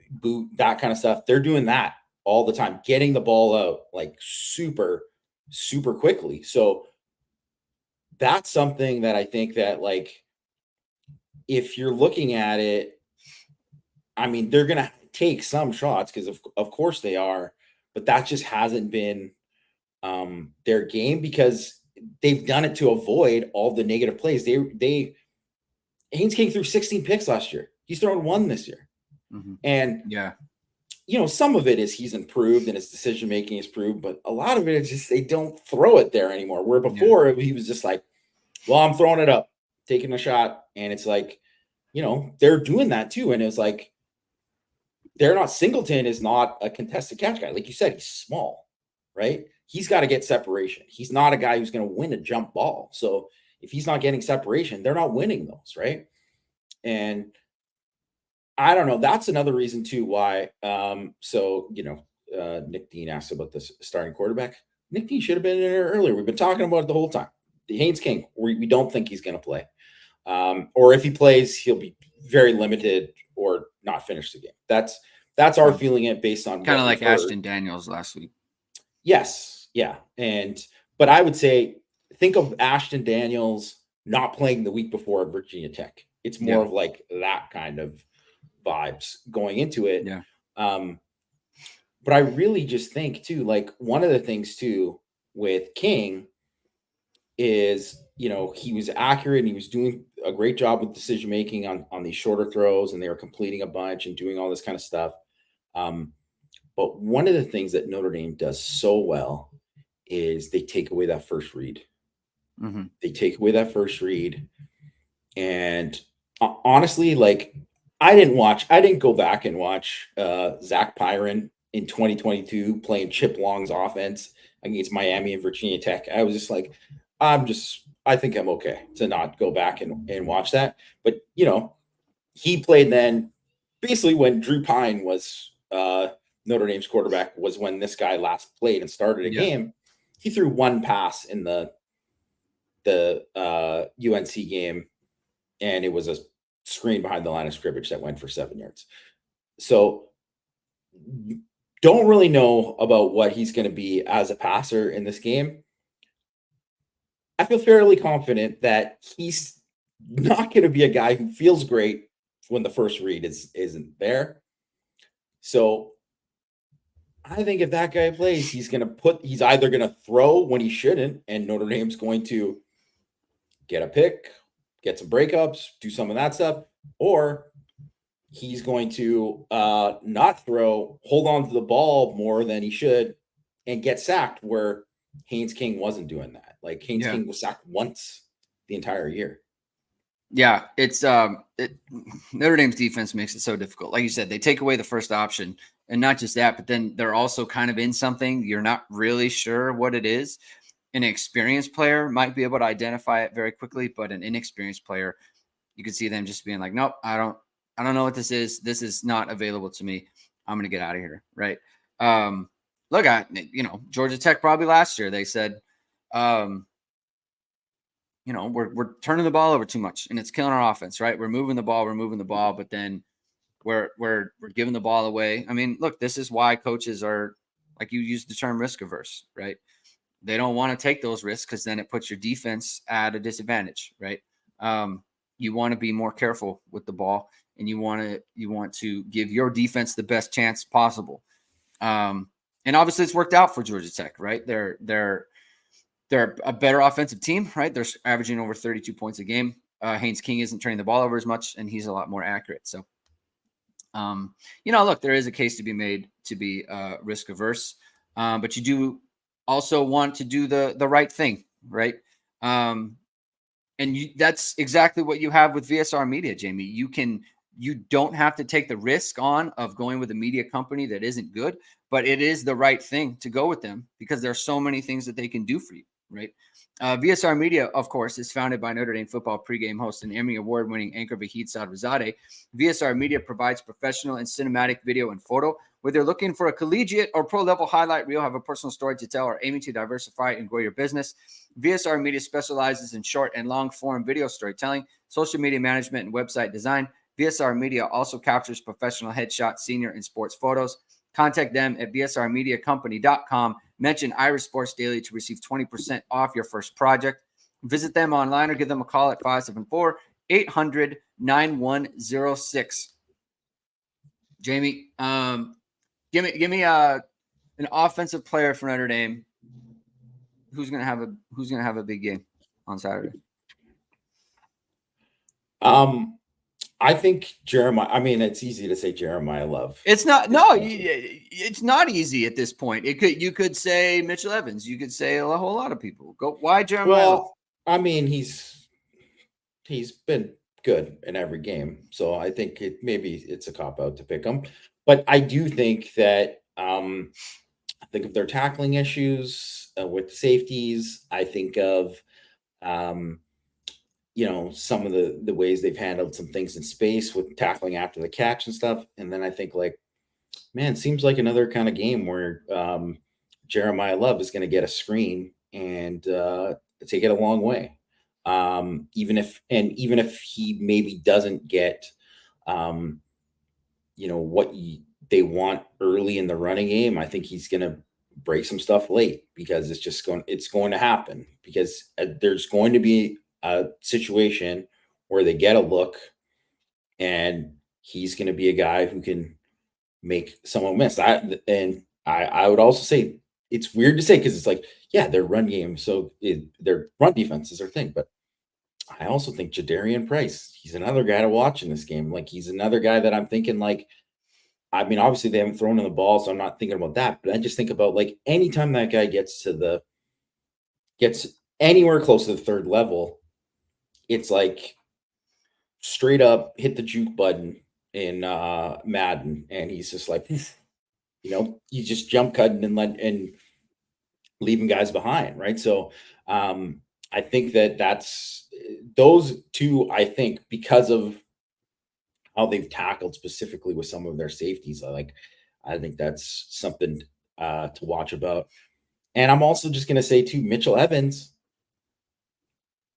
boot, that kind of stuff. They're doing that all the time, getting the ball out like super, super quickly. So that's something that I think that, like, if you're looking at it, they're going to take some shots because of course they are, but that just hasn't been their game because they've done it to avoid all the negative plays. Haynes King threw 16 picks last year. He's thrown 1 this year. Mm-hmm. And some of it is he's improved and his decision making is improved, but a lot of it is just they don't throw it there anymore. Where before he was just like, well, I'm throwing it up, taking a shot, and it's like, they're doing that too. And it's like, Singleton is not a contested catch guy. Like you said, he's small, right? He's got to get separation. He's not a guy who's going to win a jump ball. So if he's not getting separation, they're not winning those, right? And I don't know. That's another reason too why. Nick Dean asked about this starting quarterback. Nick Dean should have been in there earlier. We've been talking about it the whole time. The Haynes King, we don't think he's going to play. Or if he plays, he'll be very limited or not finish the game. That's our feeling it based on kind of like Ashton Daniels last week. Yes. Yeah. But I would say, think of Ashton Daniels not playing the week before at Virginia Tech. It's more of like that kind of vibes going into it. Yeah. But I really just think too, like one of the things too with King is, he was accurate and he was doing a great job with decision making on these shorter throws, and they were completing a bunch and doing all this kind of stuff. But one of the things that Notre Dame does so well is they take away that first read. Mm-hmm. They take away that first read. And honestly, like I didn't go back and watch Zach Pyron in 2022 playing Chip Long's offense against Miami and Virginia Tech. I was just like, I'm just I think I'm okay to not go back and watch that. But he played then basically when Drew Pine was Notre Dame's quarterback was when this guy last played and started a Yeah. game. He threw one pass in the UNC game, and it was a screen behind the line of scrimmage that went for 7 yards. So don't really know about what he's going to be as a passer in this game. I feel fairly confident that he's not going to be a guy who feels great when the first read isn't there. So I think if that guy plays, he's either going to throw when he shouldn't, and Notre Dame's going to get a pick, get some breakups, do some of that stuff, or he's going to not throw, hold on to the ball more than he should, and get sacked where Haynes King wasn't doing that. Like Haynes King was sacked once the entire year. Yeah, it's Notre Dame's defense makes it so difficult. Like you said, they take away the first option, and not just that, but then they're also kind of in something you're not really sure what it is. An experienced player might be able to identify it very quickly, but an inexperienced player, you could see them just being like, "Nope, I don't know what this is. This is not available to me. I'm going to get out of here." Right? Look at Georgia Tech probably last year. They said, we're turning the ball over too much and it's killing our offense, right? We're moving the ball, but then we're giving the ball away. I mean, look, this is why coaches are, like you used the term, risk averse, right? They don't want to take those risks because then it puts your defense at a disadvantage, right? You want to be more careful with the ball, and you want to give your defense the best chance possible. And obviously, it's worked out for Georgia Tech, right? They're a better offensive team, right? They're averaging over 32 points a game. Haynes King isn't turning the ball over as much, and he's a lot more accurate. So, look, there is a case to be made to be risk averse, but you do also want to do the right thing, right? And that's exactly what you have with VSR Media, Jamie. You don't have to take the risk on of going with a media company that isn't good, but it is the right thing to go with them because there are so many things that they can do for you, right? VSR Media, of course, is founded by Notre Dame football pregame host and Emmy award-winning anchor Vahid Sadrazadeh. VSR Media provides professional and cinematic video and photo. Whether you're looking for a collegiate or pro-level highlight reel, have a personal story to tell, or aiming to diversify and grow your business, VSR Media specializes in short and long-form video storytelling, social media management, and website design. VSR Media also captures professional headshots, senior, and sports photos. Contact them at vsrmediacompany.com. Mention Irish Sports Daily to receive 20% off your first project. Visit them online or give them a call at 574-800-9106. Jamie, give me an offensive player for Notre Dame who's gonna have a big game on Saturday. I think Jeremiah. I mean, it's easy to say Jeremiah Love. It's not. No, it's not easy at this point. You could say Mitchell Evans. You could say a whole lot of people. Why Jeremiah Love? I mean, he's been good in every game, so I think maybe it's a cop out to pick him. But I do think that I think of their tackling issues with safeties. I think of some of the ways they've handled some things in space with tackling after the catch and stuff. And then I think man, it seems like another kind of game where Jeremiah Love is going to get a screen and take it a long way. Even if he maybe doesn't get, what they want early in the running game, I think he's going to break some stuff late because it's going to happen because there's going to be a situation where they get a look and he's going to be a guy who can make someone miss. I would also say it's weird to say because it's like, yeah, their run game, so their run defense is their thing. But I also think Jadarian Price, he's another guy to watch in this game. Like he's another guy that I'm thinking I mean, obviously they haven't thrown in the ball, so I'm not thinking about that. But I just think about anytime that guy gets anywhere close to the third level, it's like straight up hit the juke button in Madden, and he's just like, he's just jump cutting and leaving guys behind, right? So I think that's those two, I think, because of how they've tackled specifically with some of their safeties. I think that's something to watch about. And I'm also just gonna say too, Mitchell Evans.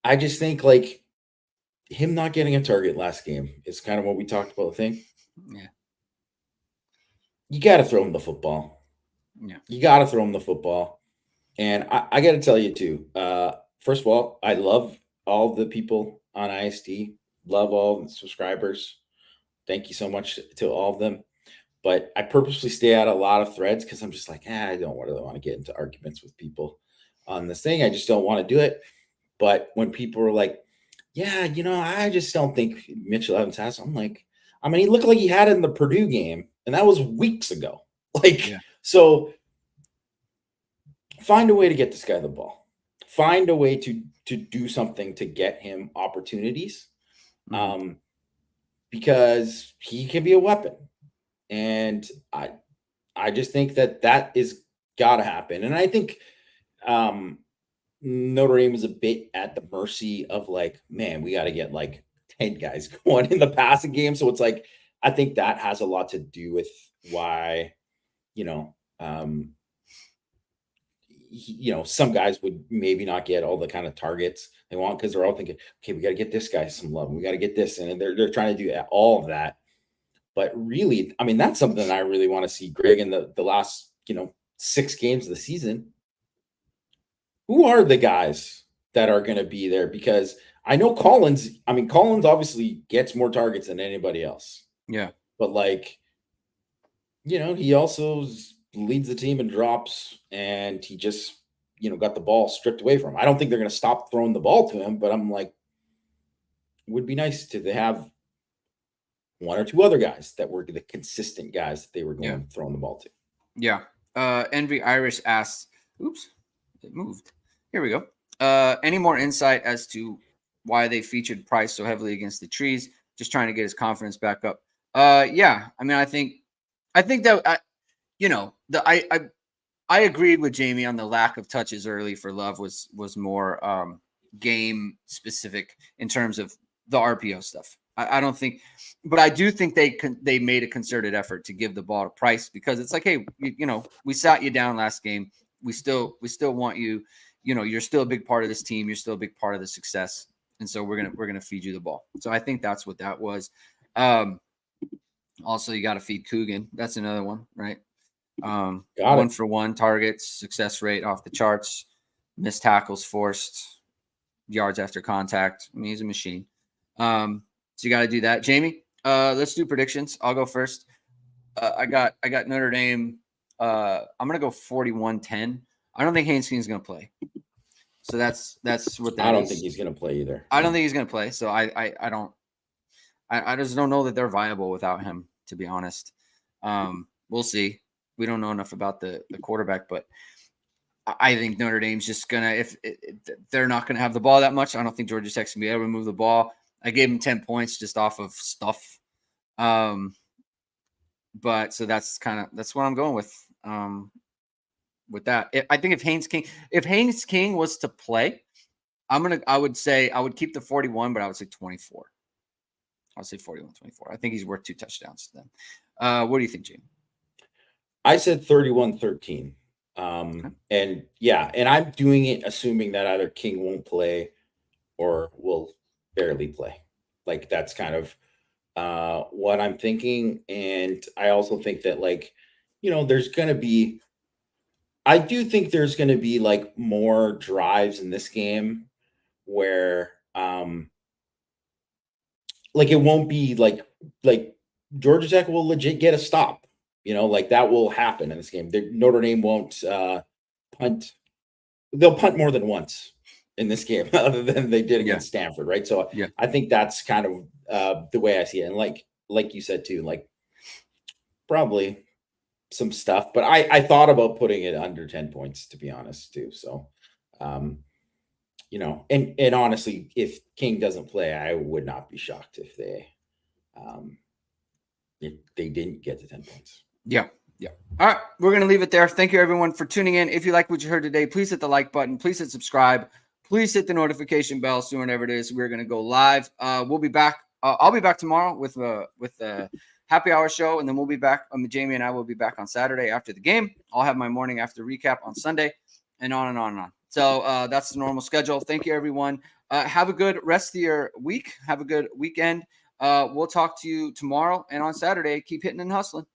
I just think like him not getting a target last game is kind of what we talked about. I think Yeah. you got to throw him the football. Yeah. You got to throw him the football. And I got to tell you too. First of all, I love all the people on IST. Love all the subscribers. Thank you so much to all of them. But I purposely stay out of a lot of threads because I'm just like, I don't really want to get into arguments with people on this thing. I just don't want to do it. But when people are like, yeah, I just don't think Mitchell Evans has, I'm like, I mean, he looked like he had it in the Purdue game, and that was weeks ago. Yeah. So find a way to get this guy the ball. Find a way to do something to get him opportunities, because he can be a weapon. And I just think that is got to happen. And I think Notre Dame is a bit at the mercy of like, man, we got to get like 10 guys going in the passing game. So it's like, I think that has a lot to do with why, some guys would maybe not get all the kind of targets they want because they're all thinking, okay, we got to get this guy some love. We got to get this. And they're trying to do all of that. But really, I mean, that's something that I really want to see Greg in the last, 6 games of the season. Who are the guys that are going to be there? Because I know Collins obviously gets more targets than anybody else. Yeah. But like, he also leads the team in drops, and he just, got the ball stripped away from him. I don't think they're going to stop throwing the ball to him, but I'm like, it would be nice to have one or two other guys that were the consistent guys that they were going throwing the ball to. Yeah. Envy Irish asks, oops, it moved. Here we go. Any more insight as to why they featured Price so heavily against the trees? Just trying to get his confidence back up. Yeah. I mean, I think that I agreed with Jamie on the lack of touches early for Love was more game specific in terms of the RPO stuff. I don't think, but I do think they made a concerted effort to give the ball to Price because it's like, hey, we sat you down last game. We still want you. You're still a big part of this team. You're still a big part of the success, and so we're gonna feed you the ball. So I think that's what that was. Also, you got to feed Coogan. That's another one, right? 1-for-1 targets, success rate off the charts, missed tackles forced, yards after contact. I mean, he's a machine. So you got to do that. Jamie, let's do predictions. I'll go first. I got Notre Dame. I'm gonna go 41-10. I don't think Haynes King is gonna play. So that's what that is. I don't think he's gonna play either. I don't think he's gonna play. So I just don't know that they're viable without him, to be honest. We'll see. We don't know enough about the quarterback, but I think Notre Dame's just gonna if they're not gonna have the ball that much. I don't think Georgia Tech's gonna be able to move the ball. I gave him 10 points just off of stuff. But so that's what I'm going with that. I think if Haynes King was to play, I would keep the 41, but I would say 24. I'll say 41-24. I think he's worth 2 touchdowns to them. What do you think, Jamie? I said 31-13. And I'm doing it assuming that either King won't play or will barely play. Like that's kind of what I'm thinking. And I also think that I do think there's going to be like more drives in this game where it won't be like Georgia Tech will legit get a stop, like that will happen in this game. Notre Dame won't punt. They'll punt more than once in this game other than they did against Stanford. Right. So I think that's kind of the way I see it. And like you said too, like probably some stuff, but I thought about putting it under 10 points to be honest too. So, and honestly, if King doesn't play, I would not be shocked if they didn't get to 10 points. Yeah. Yeah. All right. We're going to leave it there. Thank you everyone for tuning in. If you like what you heard today, please hit the like button. Please hit subscribe. please hit the notification bell so whenever it is we're going to go live. We'll be back. I'll be back tomorrow with the happy hour show, and then we'll be back. Jamie and I will be back on Saturday after the game. I'll have my morning after recap on Sunday, and on and on and on. So that's the normal schedule. Thank you, everyone. Have a good rest of your week. Have a good weekend. We'll talk to you tomorrow and on Saturday. Keep hitting and hustling.